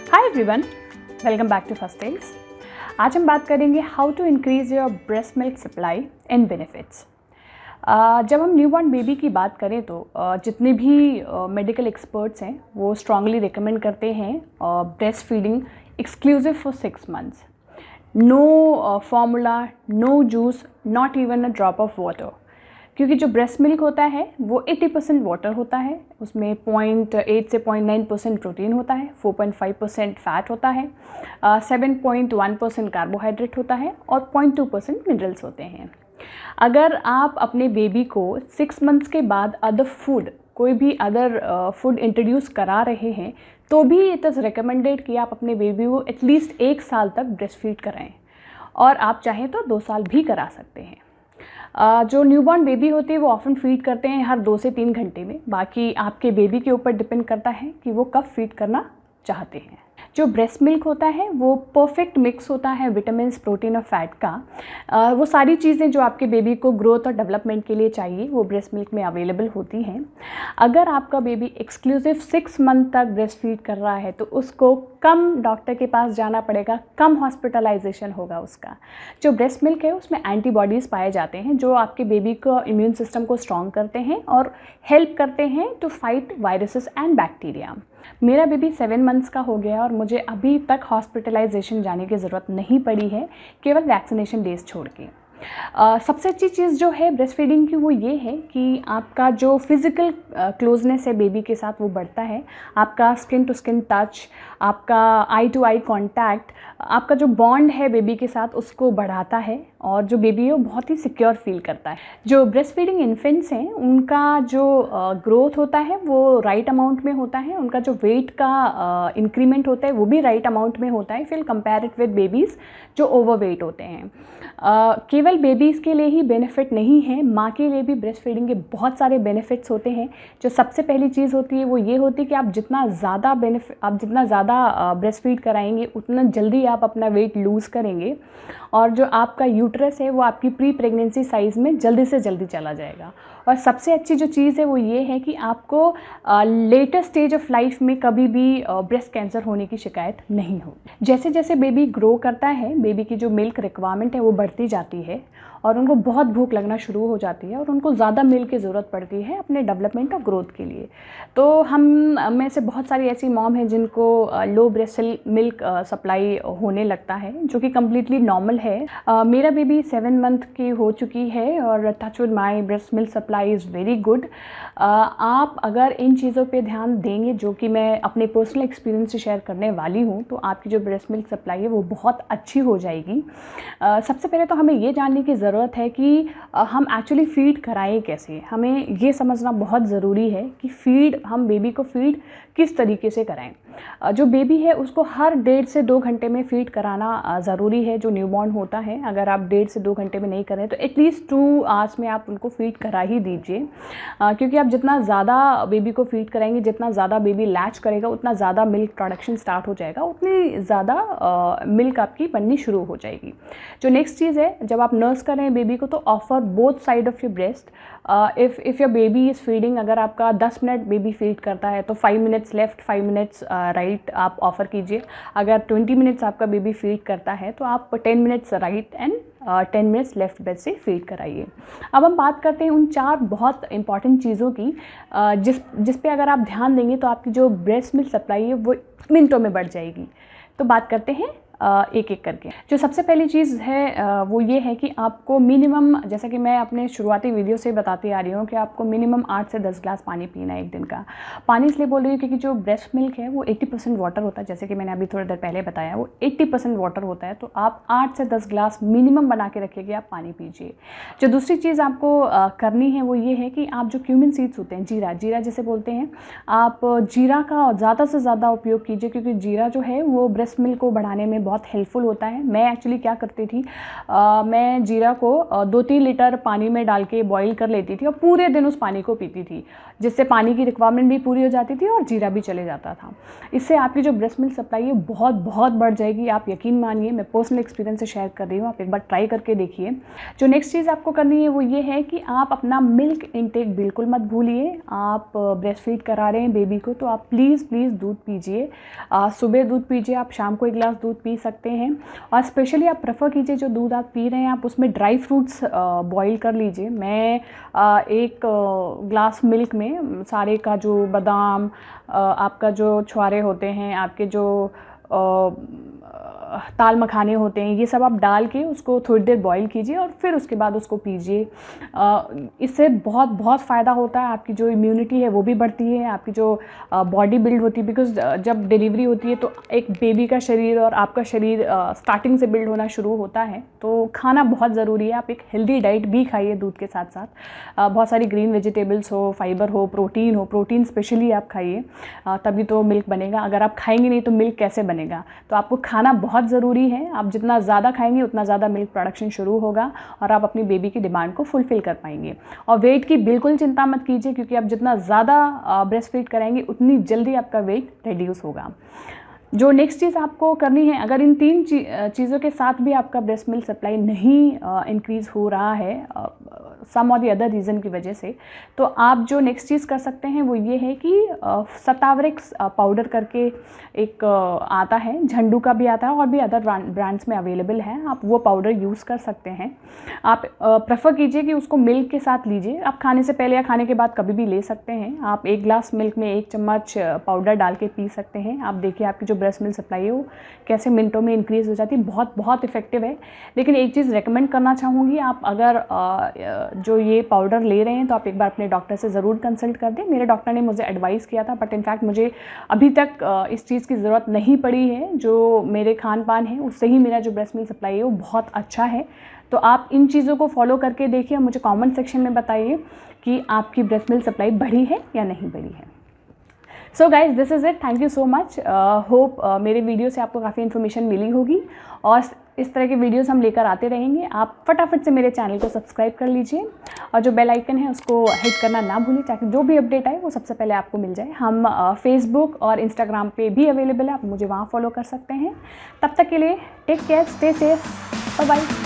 Hi everyone, welcome back to first tales. आज हम बात करेंगे how to increase your breast milk supply and benefits. जब हम न्यूबॉर्न बेबी की बात करें तो जितने भी मेडिकल एक्सपर्ट्स हैं वो स्ट्रांगली रिकमेंड करते हैं breast feeding exclusive for 6 months. No formula, no juice, not even a drop of water, क्योंकि जो ब्रेस्ट मिल्क होता है वो 80% वाटर होता है, उसमें 0.8 से 0.9% प्रोटीन होता है, 4.5% फैट होता है, 7.1% कार्बोहाइड्रेट होता है और 0.2% मिनरल्स होते हैं। अगर आप अपने बेबी को 6 मंथ्स के बाद कोई भी अदर फूड इंट्रोड्यूस करा रहे हैं तो भी इट इज़ रिकमेंडेड कि आप अपने बेबी को एटलीस्ट 1 साल तक ब्रेस्ट फीड कराएं, और आप चाहें तो 2 साल भी करा सकते हैं। जो न्यूबॉर्न बेबी होती है वो ऑफन फीड करते हैं हर 2 से 3 घंटे में। बाकी आपके बेबी के ऊपर डिपेंड करता है कि वो कब फीड करना चाहते हैं। जो ब्रेस्ट मिल्क होता है वो परफेक्ट मिक्स होता है विटामिन, प्रोटीन और फैट का। वो सारी चीज़ें जो आपके बेबी को ग्रोथ और डेवलपमेंट के लिए चाहिए वो ब्रेस्ट मिल्क में अवेलेबल होती हैं। अगर आपका बेबी एक्सक्लूसिव 6 मंथ तक ब्रेस्ट फीड कर रहा है तो उसको कम डॉक्टर के पास जाना पड़ेगा, कम हॉस्पिटलाइजेशन होगा उसका। जो ब्रेस्ट मिल्क है उसमें एंटीबॉडीज़ पाए जाते हैं जो आपके बेबी को इम्यून सिस्टम को स्ट्रॉन्ग करते हैं और हेल्प करते हैं to fight viruses and bacteria. मेरा बेबी 7 मंथ्स का हो गया और मुझे अभी तक हॉस्पिटलाइजेशन जाने की ज़रूरत नहीं पड़ी है, केवल वैक्सीनेशन डेज छोड़ के। सबसे अच्छी चीज़ जो है ब्रेस्ट फीडिंग की वो ये है कि आपका जो फिज़िकल क्लोजनेस है बेबी के साथ वो बढ़ता है। आपका स्किन टू स्किन टच, आपका आई टू आई कांटेक्ट, आपका जो बॉन्ड है बेबी के साथ उसको बढ़ाता है और जो बेबी है वो बहुत ही सिक्योर फील करता है। जो ब्रेस्ट फीडिंग इन्फेंट्स हैं उनका जो ग्रोथ होता है वो राइट अमाउंट में होता है, उनका जो वेट का इंक्रीमेंट होता है वो भी राइट अमाउंट में होता है फिर कंपेयर इट विद बेबीज़ जो ओवरवेट होते हैं। केवल बेबीज़ के लिए ही बेनिफिट नहीं है, माँ के लिए भी ब्रेस्ट फीडिंग के बहुत सारे बेनिफिट्स होते हैं। जो सबसे पहली चीज़ होती है वो ये होती है कि आप जितना ज़्यादा ब्रेस्ट फीड कराएंगे उतना जल्दी आप अपना वेट लूज़ करेंगे और जो आपका यूट्रस है वो आपकी प्री प्रेगनेंसी साइज़ में जल्दी से जल्दी चला जाएगा। और सबसे अच्छी जो चीज़ है वो ये है कि आपको लेटर स्टेज ऑफ लाइफ में कभी भी ब्रेस्ट कैंसर होने की शिकायत नहीं हो। जैसे जैसे बेबी ग्रो करता है बेबी की जो मिल्क रिक्वायरमेंट है वो बढ़ती जाती है और उनको बहुत भूख लगना शुरू हो जाती है और उनको ज़्यादा मिल्क की ज़रूरत पड़ती है अपने डेवलपमेंट और ग्रोथ के लिए। तो हम में से बहुत सारी ऐसी मॉम हैं जिनको लो ब्रेस्ट मिल्क सप्लाई होने लगता है, जो कि कम्प्लीटली नॉर्मल है। मेरा बेबी 7 मंथ की हो चुकी है और touch with my breast milk supply is very good. आप अगर इन चीज़ों पे ध्यान देंगे जो कि मैं अपने पर्सनल एक्सपीरियंस से शेयर करने वाली हूँ तो आपकी जो ब्रेस्ट मिल्क सप्लाई है वो बहुत अच्छी हो जाएगी। सबसे पहले तो हमें ये जानने की ज़रूरत है कि हम एक्चुअली फ़ीड कराएं कैसे। हमें ये समझना बहुत ज़रूरी है कि हम बेबी को फ़ीड किस तरीके से कराएं। जो बेबी है उसको हर 1.5 से 2 घंटे में फ़ीड कराना ज़रूरी है। जो न्यूबॉर्न होता है अगर आप 1.5 से 2 घंटे में नहीं करें तो एटलीस्ट 2 आवर्स में आप उनको फ़ीड करा ही दीजिए, क्योंकि आप जितना ज़्यादा बेबी को फ़ीड कराएंगे, जितना ज़्यादा बेबी लैच करेगा उतना ज़्यादा मिल्क प्रोडक्शन स्टार्ट हो जाएगा, उतनी ज़्यादा मिल्क आपकी बननी शुरू हो जाएगी। जो नेक्स्ट चीज़ है, जब आप नर्स कर रहे हैं बेबी को तो offer both side of your breast. If your baby is feeding, अगर आपका 10 मिनट बेबी फीड करता है तो 5 मिनट्स लेफ़्ट 5 मिनट्स राइट आप ऑफ़र कीजिए। अगर 20 मिनट्स आपका बेबी फीड करता है तो आप 10 minutes right and 10 minutes left breast से फीड कराइए। अब हम बात करते हैं उन 4 बहुत इंपॉर्टेंट चीज़ों की जिस पे अगर आप ध्यान देंगे तो आपकी जो ब्रेस्ट मिल्क सप्लाई है वो मिनटों में बढ़ जाएगी। तो बात करते हैं एक एक करके। जो सबसे पहली चीज़ है वो ये है कि आपको मिनिमम, जैसा कि मैं अपने शुरुआती वीडियो से बताती आ रही हूँ कि आपको मिनिमम 8 से 10 ग्लास पानी पीना है एक दिन का। पानी इसलिए बोल रही हूँ क्योंकि जो ब्रेस्ट मिल्क है वो 80% वाटर होता है, जैसे कि मैंने अभी थोड़ी देर पहले बताया वो 80% वाटर होता है। तो आप 8 से 10 ग्लास मिनिमम बना के रखिए कि आप पानी पीजिए। जो दूसरी चीज़ आपको करनी है वो ये है कि आप जो क्यूमिन सीड्स होते हैं, जीरा जिसे बोलते हैं, आप जीरा का ज़्यादा से ज़्यादा उपयोग कीजिए, क्योंकि जीरा जो है वो ब्रेस्ट मिल्क को बढ़ाने में बहुत हेल्पफुल होता है। मैं एक्चुअली क्या करती थी, मैं जीरा को 2-3 लीटर पानी में डाल के बॉईल कर लेती थी और पूरे दिन उस पानी को पीती थी, जिससे पानी की रिक्वायरमेंट भी पूरी हो जाती थी और जीरा भी चले जाता था। इससे आपकी जो ब्रेस्ट मिल्क सप्लाई है बहुत बहुत बढ़ जाएगी, आप यकीन मानिए, मैं पर्सनल एक्सपीरियंस से शेयर कर रही हूँ, आप एक बार ट्राई करके देखिए। जो नेक्स्ट चीज़ आपको करनी है वो ये है कि आप अपना मिल्क इंटेक बिल्कुल मत भूलिए। आप ब्रेस्ट फीड करा रहे हैं बेबी को तो आप प्लीज़ दूध पीजिए। सुबह दूध पीजिए, आप शाम को 1 गिलास दूध पी सकते हैं। और स्पेशली आप प्रेफर कीजिए जो दूध आप पी रहे हैं आप उसमें ड्राई फ्रूट्स बॉईल कर लीजिए। मैं 1 ग्लास मिल्क में सारे का जो बादाम, आपका जो छुआरे होते हैं, आपके जो ताल मखाने होते हैं, ये सब आप डाल के उसको थोड़ी देर बॉईल कीजिए और फिर उसके बाद उसको पीजिए। इससे बहुत बहुत फ़ायदा होता है, आपकी जो इम्यूनिटी है वो भी बढ़ती है, आपकी जो बॉडी बिल्ड होती है। बिकॉज जब डिलीवरी होती है तो एक बेबी का शरीर और आपका शरीर स्टार्टिंग से बिल्ड होना शुरू होता है, तो खाना बहुत ज़रूरी है। आप एक हेल्दी डाइट भी खाइए दूध के साथ साथ, बहुत सारी ग्रीन वेजिटेबल्स हो, फाइबर हो, प्रोटीन स्पेशली आप खाइए, तभी तो मिल्क बनेगा। अगर आप खाएंगे नहीं तो मिल्क कैसे बनेगा? तो आपको खाना बहुत ज़रूरी है। आप जितना ज़्यादा खाएंगे उतना ज़्यादा मिल्क प्रोडक्शन शुरू होगा और आप अपनी बेबी की डिमांड को फुलफ़िल कर पाएंगे। और वेट की बिल्कुल चिंता मत कीजिए, क्योंकि आप जितना ज़्यादा ब्रेस्ट फीड कराएंगे उतनी जल्दी आपका वेट रिड्यूस होगा। जो नेक्स्ट चीज़ आपको करनी है, अगर इन 3 चीज़ों के साथ भी आपका ब्रेस्ट मिल्क सप्लाई नहीं इंक्रीज़ हो रहा है सम और दी अदर रीज़न की वजह से, तो आप जो नेक्स्ट चीज़ कर सकते हैं वो ये है कि सतावरिक्स पाउडर करके एक आता है, झंडू का भी आता है और भी अदर ब्रांड्स में अवेलेबल है, आप वो पाउडर यूज़ कर सकते हैं। आप प्रेफर कीजिए कि उसको मिल्क के साथ लीजिए। आप खाने से पहले या खाने के बाद कभी भी ले सकते हैं। आप 1 ग्लास मिल्क में 1 चम्मच पाउडर डाल के पी सकते हैं। आप देखिए आपकी जो ब्रेस्ट मिल्क सप्लाई है वो कैसे मिनटों में इंक्रीज़ हो जाती है, बहुत बहुत इफेक्टिव है। लेकिन एक चीज़ रेकमेंड करना चाहूँगी, आप अगर जो ये पाउडर ले रहे हैं तो आप एक बार अपने डॉक्टर से ज़रूर कंसल्ट कर दें। मेरे डॉक्टर ने मुझे एडवाइस किया था, बट इनफैक्ट मुझे अभी तक इस चीज़ की ज़रूरत नहीं पड़ी है। जो मेरे खान पान है उससे ही मेरा जो ब्रेस्ट मिल्क सप्लाई है वो बहुत अच्छा है। तो आप इन चीज़ों को फॉलो करके देखिए, मुझे कमेंट सेक्शन में बताइए कि आपकी ब्रेस्ट मिल्क सप्लाई बढ़ी है या नहीं बढ़ी है। So guys, this is it, thank you so much. Hope मेरे वीडियो से आपको काफ़ी इन्फॉर्मेशन मिली होगी और इस तरह के वीडियोस हम लेकर आते रहेंगे। आप फटाफट से मेरे चैनल को सब्सक्राइब कर लीजिए और जो बेल आइकन है उसको हिट करना ना भूलिए, ताकि जो भी अपडेट आए वो सबसे पहले आपको मिल जाए। हम फेसबुक और इंस्टाग्राम पे भी अवेलेबल है, आप मुझे वहाँ फॉलो कर सकते हैं। तब तक के लिए take care, stay safe, bye bye.